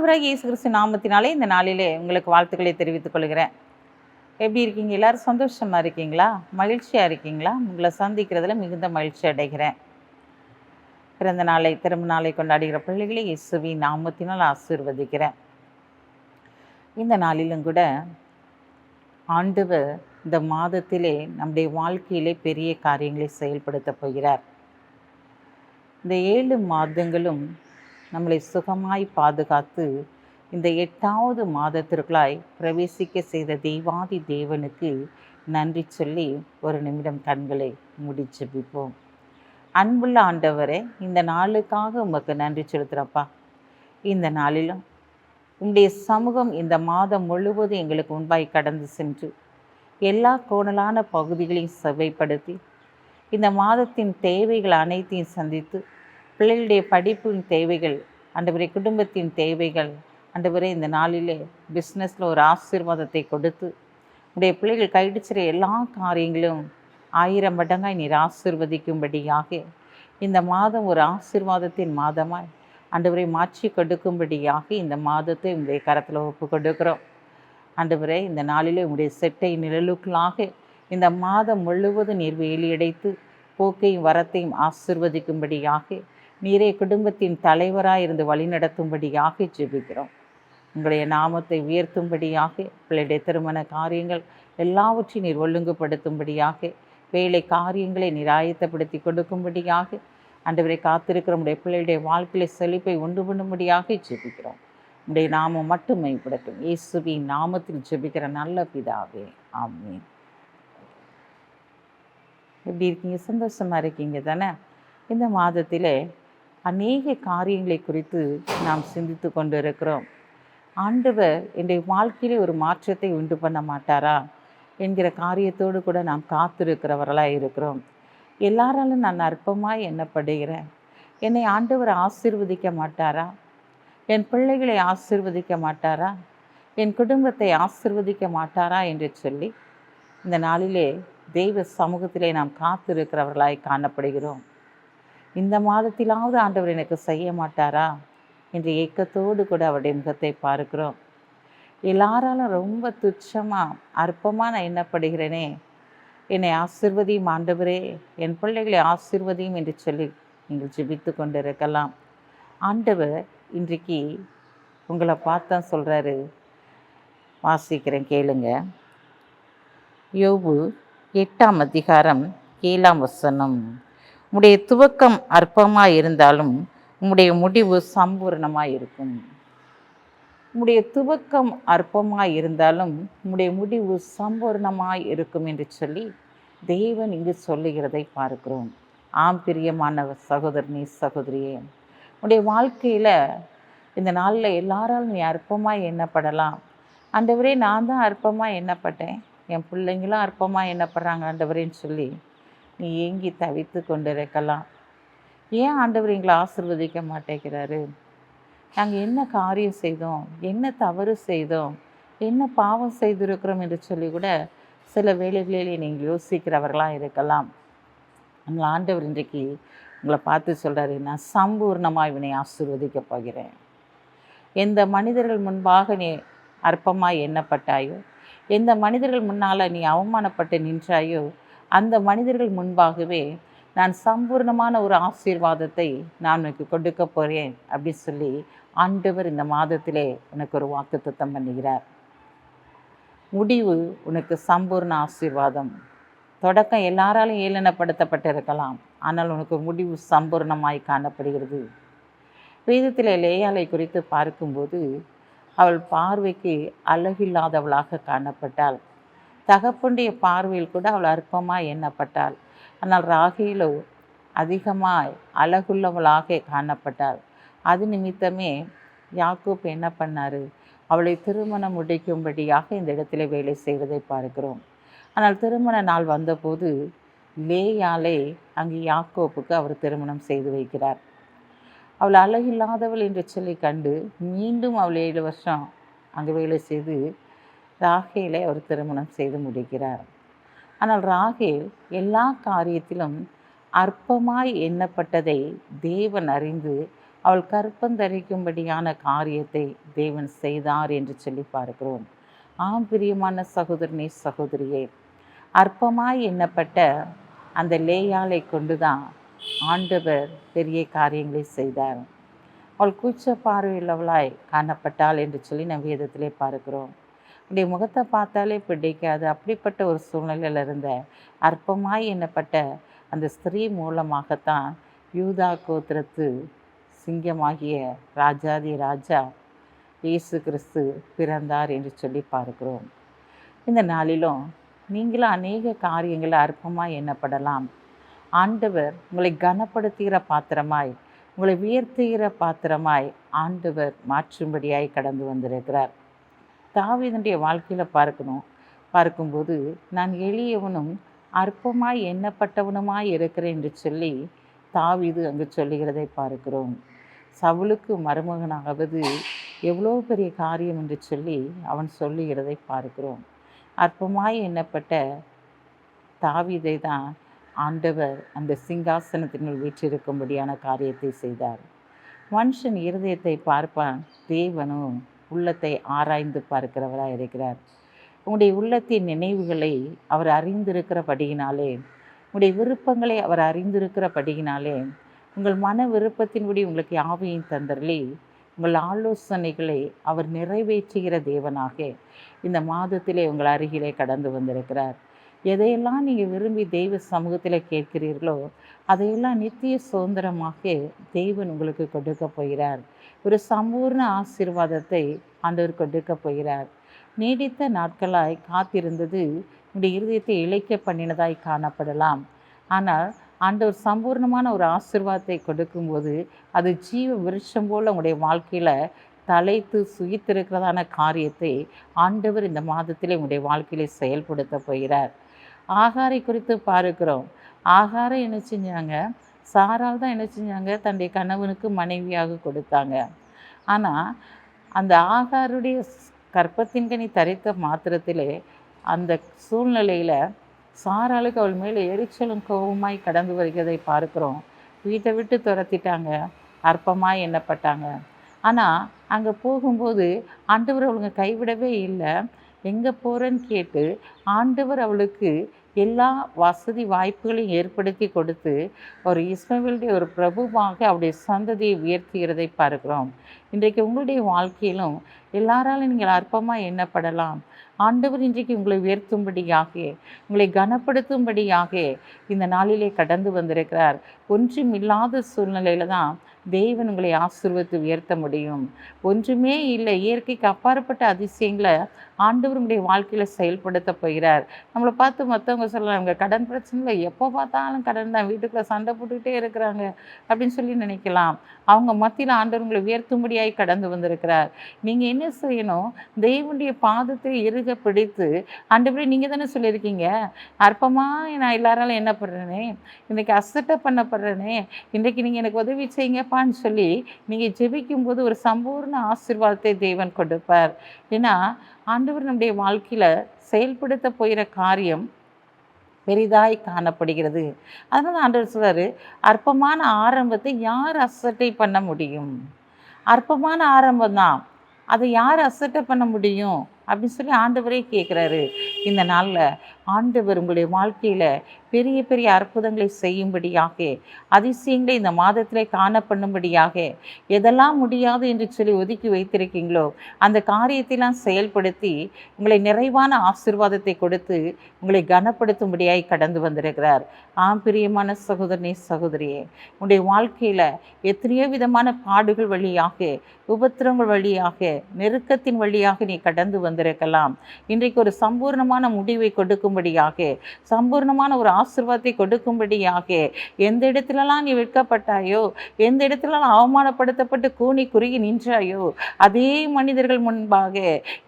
ஆண்டவராகிய இயேசு கிறிஸ்து நாமத்தினாலே இந்த நாளிலே உங்களுக்கு வாழ்த்துக்களை தெரிவித்துக் கொள்கிறேன். எப்படி இருக்கீங்க? எல்லாரும் சந்தோஷமாக இருக்கீங்களா? மகிழ்ச்சியாக இருக்கீங்களா? உங்களை சந்திக்கிறதுல மிகுந்த மகிழ்ச்சி அடைகிறேன். பிறந்த நாளை திரும்ப நாளை கொண்டாடுகிற பிள்ளைகளை இயேசுவின் நாமத்தினால் ஆசீர்வதிக்கிறேன். இந்த நாளிலும் கூட ஆண்டவர் இந்த மாதத்திலே நம்முடைய வாழ்க்கையிலே பெரிய காரியங்களை செயல்படுத்த போகிறார். இந்த 7 மாதங்களும் நம்மளை சுகமாய் பாதுகாத்து இந்த 8வது மாதத்திற்குள்ளாய் பிரவேசிக்க செய்த தெய்வாதி தேவனுக்கு நன்றி சொல்லி ஒரு நிமிடம் கண்களை மூடி ஜெபிப்போம். அன்புள்ள ஆண்டவரே, இந்த நாளுக்காக உமக்கு நன்றி செலுத்துகிறப்பா. இந்த நாளிலும் உங்களுடைய சமூகம் இந்த மாதம் முழுவதும் எங்களுக்கு முன்பாய் கடந்து சென்று எல்லா கோணலான பகுதிகளையும் செவைப்படுத்தி இந்த மாதத்தின் தேவைகள் அனைத்தையும் சந்தித்து பிள்ளைகளுடைய படிப்பின் தேவைகள், ஆண்டவரே குடும்பத்தின் தேவைகள், ஆண்டவரே இந்த நாளிலே பிஸ்னஸில் ஒரு ஆசீர்வாதத்தை கொடுத்து உடைய பிள்ளைகள் கைடிச்சிற எல்லா காரியங்களும் 1000 மடங்காய் நீர் ஆசீர்வதிக்கும்படியாக இந்த மாதம் ஒரு ஆசீர்வாதத்தின் மாதமாய் ஆண்டவரை மாற்றி கொடுக்கும்படியாக இந்த மாதத்தை உங்களுடைய கரத்தில் ஒப்பு கொடுக்கிறோம். ஆண்டவரே, இந்த நாளிலே உங்களுடைய செட்டை நிழலுக்குள்ளாக இந்த மாதம் முழுவதும் நீர் வேலியடைத்து போக்கையும் வரத்தையும் ஆசீர்வதிக்கும்படியாக நீரே குடும்பத்தின் தலைவராக இருந்து வழிநடத்தும்படியாக ஜெபிக்கிறோம். உங்களுடைய நாமத்தை உயர்த்தும்படியாக பிள்ளைடைய திருமண காரியங்கள் எல்லாவற்றையும் நீர் ஒழுங்குபடுத்தும்படியாக வேலை காரியங்களை நிராயத்தப்படுத்தி கொடுக்கும்படியாக ஆண்டவரை காத்திருக்கிற உடைய பிள்ளையுடைய வாழ்க்கையில செழிப்பை உண்டு பண்ணும்படியாக ஜெபிக்கிறோம். உடைய நாமம் மட்டும் மேம்படட்டும். இயேசுவின் நாமத்தில் ஜெபிக்கிற நல்ல பிதாவே, ஆமென். எப்படி இருக்கீங்க? சந்தோஷமாக இருக்கீங்க தானே? இந்த மாதத்திலே அநேக காரியங்களை குறித்து நாம் சிந்தித்து கொண்டு இருக்கிறோம். ஆண்டவர் என்னுடைய வாழ்க்கையிலே ஒரு மாற்றத்தை உண்டு பண்ண மாட்டாரா என்கிற காரியத்தோடு கூட நாம் காத்திருக்கிறவர்களாக இருக்கிறோம். எல்லாராலும் நான் அற்பமாய் எண்ணப்படுகிறேன். என்னை ஆண்டவர் ஆசீர்வதிக்க மாட்டாரா? என் பிள்ளைகளை ஆசீர்வதிக்க மாட்டாரா? என் குடும்பத்தை ஆசீர்வதிக்க மாட்டாரா என்று சொல்லி இந்த நாளிலே தெய்வ சமூகத்திலே நாம் காத்திருக்கிறவர்களாய் காணப்படுகிறோம். இந்த மாதத்திலாவது ஆண்டவர் எனக்கு செய்ய மாட்டாரா என்று ஏக்கத்தோடு கூட அவருடைய முகத்தை பார்க்கிறோம். எல்லாராலும் ரொம்ப துச்சமாக அற்பமாக நான் எண்ணப்படுகிறேனே, என்னை ஆசீர்வதியும் ஆண்டவரே, என் பிள்ளைகளை ஆசீர்வதியும் என்று சொல்லி நீங்கள் ஜெபித்து கொண்டு இருக்கலாம். ஆண்டவர் இன்றைக்கு உங்களை பார்த்தா சொல்கிறாரு. வாசிக்கிறேன், கேளுங்க. யோபு 8ஆம் அதிகாரம் 7ஆம் வசனம். உம்முடைய துவக்கம் அற்பமாக இருந்தாலும் உம்முடைய முடிவு சம்பூர்ணமாக இருக்கும். உம்முடைய துவக்கம் அற்பமாக இருந்தாலும் உம்முடைய முடிவு சம்பூர்ணமாக இருக்கும் என்று சொல்லி தேவன் இங்கு சொல்லுகிறதை பார்க்கிறோம். ஆம் பிரியமான சகோதரனே, சகோதரியே, உன்னுடைய வாழ்க்கையில் இந்த நாளில் எல்லாராலும் நீ அற்பமாக எண்ணப்படலாம். ஆண்டவரே, நான் தான் அற்பமாக எண்ணப்பட்டேன், என் பிள்ளைங்களும் அற்பமாக எண்ணப்படுறாங்க ஆண்டவரேன்னு சொல்லி நீ ஏங்கி தவித்து கொண்டு இருக்கலாம். ஏன் ஆண்டவர் எங்களை ஆசீர்வதிக்க மாட்டேங்கிறாரு? நாங்கள் என்ன காரியம் செய்தோம், என்ன தவறு செய்தோம், என்ன பாவம் செய்திருக்கிறோம் என்று சொல்லி கூட சில வேளைகளிலே நீங்கள் யோசிக்கிறவர்களாக இருக்கலாம். அந்த ஆண்டவர் இன்றைக்கு உங்களை பார்த்து சொல்கிறாரு, நான் சம்பூர்ணமாக இவனை ஆசீர்வதிக்க போகிறேன். எந்த மனிதர்கள் முன்பாக நீ அற்பமாக எண்ணப்பட்டாயோ, எந்த மனிதர்கள் முன்னால் நீ அவமானப்பட்டு நின்றாயோ, அந்த மனிதர்கள் முன்பாகவே நான் சம்பூர்ணமான ஒரு ஆசீர்வாதத்தை நான் உனக்கு கொடுக்க போகிறேன் அப்படின்னு சொல்லி ஆண்டவர் இந்த மாதத்திலே உனக்கு ஒரு வாக்குத்தத்தம் பண்ணுகிறார். முடிவு உனக்கு சம்பூர்ண ஆசீர்வாதம். தொடக்கம் எல்லாராலும் ஏளனப்படுத்தப்பட்டிருக்கலாம், ஆனால் உனக்கு முடிவு சம்பூர்ணமாய் காணப்படுகிறது. வேதத்தில் லேயாளை குறித்து பார்க்கும்போது அவள் பார்வைக்கு அழகில்லாதவளாக காணப்பட்டாள். தகப்பனுடைய பார்வையில் கூட அவள் அற்பமாக எண்ணப்பட்டாள். ஆனால் ராகேலோ அதிகமாய் அழகுள்ளவளாக காணப்பட்டாள். அது நிமித்தமே யாக்கோப் என்ன பண்ணார்? அவளை திருமணம் முடிக்கும்படியாக இந்த இடத்துல வேலை செய்வதை பார்க்கிறோம். ஆனால் திருமண நாள் வந்தபோது லேயாளை அங்கு யாக்கோப்புக்கு அவர் திருமணம் செய்து வைக்கிறார். அவள் அழகில்லாதவள் என்று சொல்லி கண்டு மீண்டும் அவள் 7 வருஷம் அங்கே வேலை செய்து ராகேலை அவர் திருமணம் செய்து முடிக்கிறார். ஆனால் ராகேல் எல்லா காரியத்திலும் அற்பமாய் எண்ணப்பட்டதை தேவன் அறிந்து அவள் கற்பந்தரிக்கும்படியான காரியத்தை தேவன் செய்தார் என்று சொல்லி பார்க்கிறோம். ஆம் பிரியமான சகோதரனே சகோதரியே, அற்பமாய் எண்ணப்பட்ட அந்த லேயாளை கொண்டுதான் ஆண்டவர் பெரிய காரியங்களை செய்தார். அவள் கூச்ச பார்வையுள்ளவளாய் காணப்பட்டாள் என்று சொல்லி நம் வேதத்திலே பார்க்கிறோம். உடைய முகத்தை பார்த்தாலே பிடிக்காது, அப்படிப்பட்ட ஒரு சூழ்நிலையில் இருந்த அற்பமாய் எண்ணப்பட்ட அந்த ஸ்திரீ மூலமாகத்தான் யூதா கோத்திரத்து சிங்கமாகிய ராஜாதி ராஜா இயேசு கிறிஸ்து பிறந்தார் என்று சொல்லி பார்க்கிறோம். இந்த நாளிலும் நீங்களும் அநேக காரியங்களை அற்பமாய் எண்ணப்படலாம். ஆண்டவர் உங்களை கனப்படுத்துகிற பாத்திரமாய், உங்களை உயர்த்துகிற பாத்திரமாய் ஆண்டவர் மாற்றும்படியாய் கடந்து வந்திருக்கிறார். தாவீதுடைய வாழ்க்கையில் பார்க்கும்போது நான் எளியவனும் அற்பமாய் எண்ணப்பட்டவனுமாய் இருக்கிறேன் என்று சொல்லி தாவீது அங்கு சொல்லுகிறதை பார்க்கிறோம். சவுலுக்கு மருமகனாவது எவ்வளோ பெரிய காரியம் என்று சொல்லி அவன் சொல்லுகிறதை பார்க்கிறோம். அற்பமாய் எண்ணப்பட்ட தாவீதை தான் ஆண்டவர் அந்த சிங்காசனத்தினுள் வீற்றிருக்கும்படியான காரியத்தை செய்தார். மனுஷன் இருதயத்தை பார்ப்பான், தேவனும் உள்ளத்தை ஆராய்ந்து பார்க்கிறவராக இருக்கிறார். உங்களுடைய உள்ளத்தின் நினைவுகளை அவர் அறிந்திருக்கிறபடியினாலே, உங்களுடைய விருப்பங்களை அவர் அறிந்திருக்கிறபடியினாலே, உங்கள் மன விருப்பத்தின்படி உங்களுக்கு யாவையும் தந்தரலி உங்கள் ஆலோசனைகளை அவர் நிறைவேற்றுகிற தேவனாக இந்த மாதத்திலே உங்கள் அருகிலே கடந்து வந்திருக்கிறார். எதையெல்லாம் நீங்கள் விரும்பி தெய்வ சமூகத்தில் கேட்கிறீர்களோ அதையெல்லாம் நித்திய சுதந்திரமாக தேவன் உங்களுக்கு கொடுக்க போகிறார். ஒரு சம்பூர்ண ஆசீர்வாதத்தை ஆண்டவர் கொடுக்க போகிறார். நீடித்த நாட்களாய் காத்திருந்தது உங்களுடைய இருதயத்தை இழைக்க பண்ணினதாய் காணப்படலாம். ஆனால் ஆண்டவர் சம்பூர்ணமான ஒரு ஆசீர்வாதத்தை கொடுக்கும்போது அது ஜீவ விருட்சம் போல் உங்களுடைய வாழ்க்கையில் தலைத்து சுயித்திருக்கிறதான காரியத்தை ஆண்டவர் இந்த மாதத்திலே உங்களுடைய வாழ்க்கையிலே செயல்படுத்த போகிறார். ஆகாரை குறித்து பார்க்கிறோம். ஆகாரை என்ன செஞ்சாங்க? சாரால் தான் என்ன செஞ்சாங்க? தன்னுடைய கணவனுக்கு மனைவியாக கொடுத்தாங்க. ஆனால் அந்த ஆகாருடைய கற்பத்தின் கனி தரித்த மாத்திரத்திலே அந்த சூழ்நிலையில் சாராளுக்கு அவள் மேலே எரிச்சலும் கோபமாய் கடந்து வருகிறதை பார்க்குறோம். வீட்டை விட்டு துரத்திட்டாங்க, அற்பமாய் எண்ணப்பட்டாங்க. ஆனால் அங்கே போகும்போது ஆண்டவர் அவளுங்க கைவிடவே இல்லை. எங்கே போகிறேன்னு கேட்டு ஆண்டவர் அவளுக்கு எல்லா வசதி வாய்ப்புகளையும் ஏற்படுத்தி கொடுத்து ஒரு இஸ்ரவேலுடைய ஒரு பிரபுவாக அவருடைய சந்ததியை உயர்த்துகிறதை பார்க்கிறோம். இன்றைக்கு உங்களுடைய வாழ்க்கையிலும் எல்லாராலும் நீங்கள் அற்பமாக எண்ணப்படலாம். ஆண்டவர் இன்றைக்கு உங்களை உயர்த்தும்படியாக, உங்களை கனப்படுத்தும்படியாக இந்த நாளிலே கடந்து வந்திருக்கிறார். ஒன்றும் இல்லாத சூழ்நிலையில தான் தேவன் உங்களை ஆசீர்வதித்து உயர்த்த முடியும். ஒன்றுமே இல்லை, இயற்கைக்கு அப்பாற்பட்ட அதிசயங்களை ஆண்டவர் உங்களுடைய வாழ்க்கையில் செயல்படுத்த போகிறார். நம்மளை பார்த்து மற்றவங்க சொல்லலாம், அவங்க கடன் பிரச்சனையில் எப்போ பார்த்தாலும் கடன் தான், வீட்டுக்குள்ளே சண்டை போட்டுக்கிட்டே இருக்கிறாங்க அப்படின்னு சொல்லி நினைக்கலாம். அவங்க மத்தியில் ஆண்டவர் உங்களை உயர்த்தும்படியாய் கடந்து வந்திருக்கிறார். நீங்கள் என்ன செய்யணும்? தேவனுடைய பாதத்தை இறுக பிடித்து, ஆண்டவரே நீங்கள் தானே சொல்லியிருக்கீங்க, அற்பமாக நான் எல்லாராலும் என்ன பண்ணுறேனே, இன்றைக்கி அசட்டை பண்ணப்படுறேனே, இன்றைக்கு நீங்கள் எனக்கு உதவி செய்யுங்கப்பான்னு சொல்லி நீங்கள் ஜெபிக்கும்போது ஒரு சம்பூர்ண ஆசீர்வாதத்தை தேவன் கொடுப்பார். ஏன்னா ஆண்டவர் நம்முடைய வாழ்க்கையில் செயல்படுத்த போகிற காரியம் பெரிதாய் காணப்படுகிறது. அதனால் ஆண்டவர் சொல்றாரு, அற்பமான ஆரம்பத்தை யார் அசட்டை பண்ண முடியும்? அற்பமான ஆரம்பம் தான், அதை யார் அசட்டை பண்ண முடியும் அப்படின்னு சொல்லி ஆண்டவரே கேட்குறாரு. இந்த நாளில் ஆண்டவர் உங்களுடைய வாழ்க்கையில் பெரிய பெரிய அற்புதங்களை செய்யும்படியாக, அதிசயங்களை இந்த மாதத்திலே காணப்படும்படியாக, எதெல்லாம் முடியாது என்று சொல்லி ஒதுக்கி வைத்திருக்கீங்களோ அந்த காரியத்தைலாம் செயல்படுத்தி உங்களை நிறைவான ஆசீர்வாதத்தை கொடுத்து உங்களை கனப்படுத்தும்படியாய் கடந்து வந்திருக்கிறார். பிரியமான சகோதரனே சகோதரியே, உங்களுடைய வாழ்க்கையில் எத்தனையோ விதமான பாடுகள் வழியாக, உபத்திரங்கள் வழியாக, நெருக்கத்தின் வழியாக நீ கடந்து வந்திருக்கலாம். இன்றைக்கு ஒரு சம்பூர்ணமான முடிவை கொடுக்கும்படியாக, சம்பூர்ணமான ஒரு ஆசீர்வாதத்தை கொடுக்கும்படியாக, எந்த இடத்துலலாம் நீ வெட்கப்பட்டாயோ, எந்த இடத்துலலாம் அவமானப்படுத்தப்பட்டு கூனி குறுகி நின்றாயோ, அதே மனிதர்கள் முன்பாக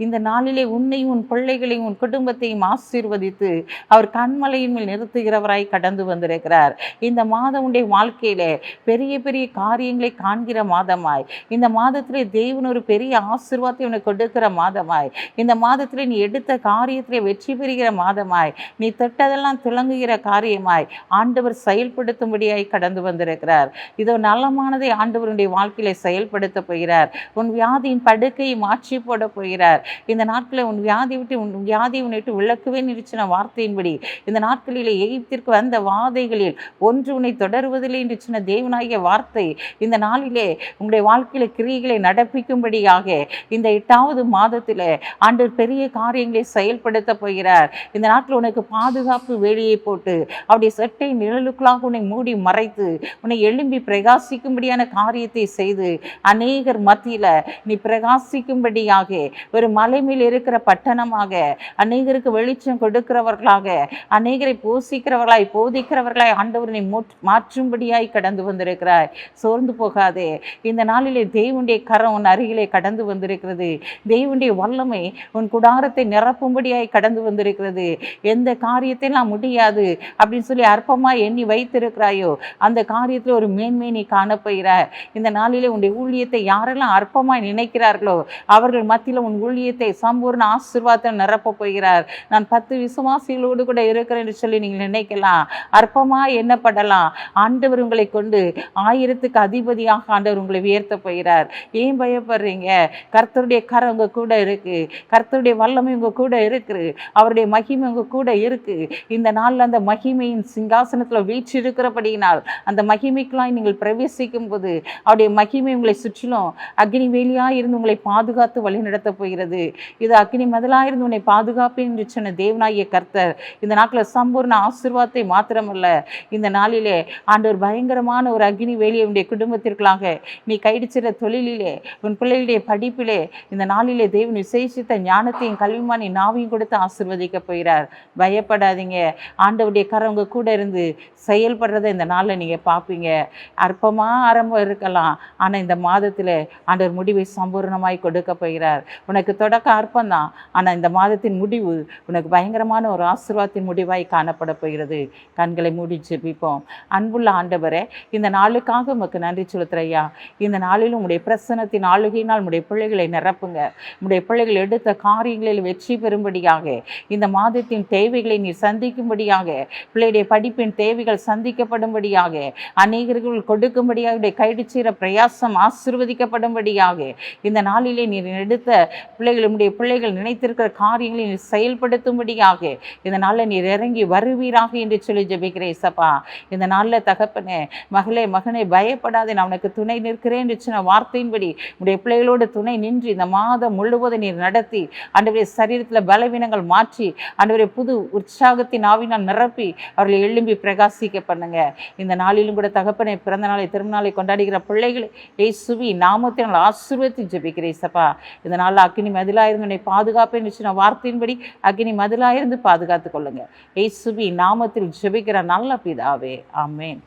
இந்த நாளிலே உன்னையும் உன் பிள்ளைகளையும் உன் குடும்பத்தையும் ஆசீர்வதித்து அவர் கண்மலையின் மேல் நிறுத்துகிறவராய் கடந்து வந்திருக்கிறார். இந்த மாதம் உடைய வாழ்க்கையில பெரிய பெரிய காரியங்களை காண்கிற மாதமாய், இந்த மாதத்திலே தேவன் ஒரு பெரிய ஆசீர்வாதத்தை உனக்கு கொடுக்கிற மாதமாய், இந்த மாதத்திலே நீ எடுத்த காரியத்திலே வெற்றி பெறுகிற மாதமாய் காரியமாய், நீ தொட்டதெல்லாம் துலங்குகிற காரியமாய் ஆண்டவர் செயல்படுத்தும்படியாய் கடந்து வந்திருக்கிறார். இதோ நலமானதை ஆண்டவருடைய வாழ்க்கையில செயல்படுத்த போகிறார். உன் வியாதியின் படுக்கையை மாற்றி போட போகிறார். இந்த நாட்களில் உன் வியாதியை விட்டு விளக்குவே நிறுத்தின வார்த்தையின்படி இந்த நாட்களிலே எகிப்திற்கு வந்த வாதைகளில் ஒன்று உன்னை தொடருவதில்லை என்று சொன்ன தேவனாகிய வார்த்தை இந்த நாளிலே உங்களுடைய வாழ்க்கையில கிரியைகளை நடப்பிக்கும்படியாக இந்த 8வது மாதத்திலே ஆண்டவர் பெரிய காரியங்களை செயல்படுத்த போகிறார். இந்த நாட்டில் உனக்கு பாதுகாப்பு வேலியை போட்டு அவருடைய சட்டை நிழலுக்குள்ளாக உன்னை மூடி மறைத்து உன்னை எழும்பி பிரகாசிக்கும்படியான காரியத்தை செய்து அநேகர் மத்தியில நீ பிரகாசிக்கும்படியாக ஒரு மலை மேல் இருக்கிற பட்டணமாக, அநேகருக்கு வெளிச்சம் கொடுக்கிறவர்களாக, அநேகரை போஷிக்கிறவர்களாய் போதிக்கிறவர்களாய் ஆண்டவர் நீ மாற்றும்படியாய் கடந்து வந்திருக்கிறாய். சோர்ந்து போகாதே. இந்த நாளிலே தேவனுடைய கரம் உன் அருகிலே கடந்து வந்திருக்கிறது. தேவனுடைய வல்லமை உன் குடாரத்தை நிரப்பும்படியாய் கடந்து வந்திருக்கிறது. எந்த காரியத்தை நான் முடியாது அப்படின்னு சொல்லி அற்பமாய் எண்ணி வைத்திருக்கிறாயோ அந்த காரியத்தில் ஒரு மேன்மை நீ காணப்போகிறாய். இந்த நாளிலே உன்னுடைய ஊழியத்தை யாரெல்லாம் அற்பமாய் நினைக்கிறார்களோ அவர்கள் மத்தியில் உன் ஊழியத்தை சம்பூர்ண ஆசீர்வாதத்தை நிரப்ப போகிறார். நான் 10 விசுவாசிகளோடு கூட இருக்கிறேன் என்று சொல்லி நீங்கள் நினைக்கலாம், அற்பமாய் எண்ணப்படலாம். ஆண்டவர் உங்களை கொண்டு 1000க்கு அதிபதியாக ஆண்டவர் உங்களை உயர்த்த போகிறார். ஏன் பயப்படுறீங்க? கர்த்தருடைய கரம் உங்க கூட இருக்கு. கர்த்தருடைய வல்லமை உங்க கூட இருக்கு. அவருடைய மகிமை உங்க கூட இருக்கு. இந்த நாளில் அந்த மகிமையின் சிங்காசனத்தில் வீழ்ச்சி இருக்கிறபடியினால் அந்த மகிமைக்குள்ளாய் நீங்கள் பிரவேசிக்கும் போது அவருடைய மகிமை உங்களை சுற்றிலும் அக்னி வேலியாய் இருந்து உங்களை பாதுகாத்து வழி நடத்த போகிறது. இது அக்னி மதிலாக இருந்து உன்னை பாதுகாப்பேன் என்று சொன்ன தேவனாகிய கர்த்தர் இந்த நாட்டில் சம்பூர்ண ஆசீர்வாதத்தை மாத்திரமல்ல, இந்த நாளிலே ஆண்டவர் பயங்கரமான ஒரு அக்னி வேலியை உன்னுடைய குடும்பத்திற்காக, நீ கைடிச்சிற தொழிலிலே, உன் பிள்ளைகளுடைய படிப்பிலே இந்த நாளிலே தேவன் விசேஷித்த ஞானத்தையும் கல்விமானி நாவையும் கொடுத்து ஆசீர்வதிக்க போகிறார். பயப்படாதீங்க. ஆண்டவருடைய கரம் உங்க கூட இருந்து செயல்படுறதை இந்த நாளில் நீங்கள் பார்ப்பீங்க. அற்பமாக ஆரம்பம் இருக்கலாம், ஆனால் இந்த மாதத்தில் ஆண்டவர் முடிவை சம்பூர்ணமாய் கொடுக்க போகிறார். உனக்கு தொடக்க அற்பம்தான், ஆனால் இந்த மாதத்தின் முடிவு உனக்கு பயங்கரமான ஒரு ஆசீர்வாதத்தின் முடிவாய் காணப்பட போகிறது. கண்களை மூடி ஜெபிப்போம். அன்புள்ள ஆண்டவரே, இந்த நாளுக்காக உமக்கு நன்றி செலுத்துறையா. இந்த நாளிலும் உங்களுடைய பிரசன்னத்தின் ஆளுகையினால் உங்களுடைய பிள்ளைகளை நிரப்புங்க. உங்களுடைய பிள்ளைகள் எடுத்த காரியங்களில் வெற்றி பெறும்படியாக, இந்த மாதத்தின் தேவைகளை நீ சந்திக்கும்படியாக, பிள்ளையுடைய படிப்பின் தேவைகள் சந்திக்கப்படும்படியாக, அநேகர்கள் கொடுக்கும்படியாக கைடிச்சீர பிரயாசம் ஆசீர்வதிக்கப்படும்படியாக, இந்த நாளிலே நீர் எடுத்த பிள்ளைகள் நினைத்திருக்கிற காரியங்களை நீர் செயல்படுத்தும்படியாக இந்த நாளில் நீர் இறங்கி வருவீராக என்று சொல்லி ஜெபிக்கிறேன் சப்பா. இந்த நாளில் தகப்பனே, மகனே பயப்படாதே, நான் உனக்கு துணை நிற்கிறேன் என்று சொன்ன வார்த்தையின்படி உடைய பிள்ளைகளோடு துணை நின்று இந்த மாதம் முழுவதும் நீர் நடத்தி ஆண்டவரே சரீரத்தில் பலவீனங்கள் மாற்றி ஆண்டவரே புது உற்சாகத்தின் ஆவினால் நிரப்பி அவர்களை எழும்பி பிரகாசிக்க பண்ணுங்க. இந்த நாளிலும் கூட தகப்பனே, பிறந்த நாளை திரும்ப நாளை கொண்டாடுகிற பிள்ளைகளை இயேசுவி நாமத்தினால் ஆசீர்வதித்து ஜெபிக்கிறேன் சப்பா. இந்த நாளில் அக்னி மதிலாயிருந்து உன்னை பாதுகாப்பேன்னு சொன்ன வார்த்தையின்படி அக்னி மதிலாயிருந்து பாதுகாத்து கொள்ளுங்க. இயேசுவி நாமத்தில் ஜெபிக்கிற நல்ல பிதாவே, ஆமென்.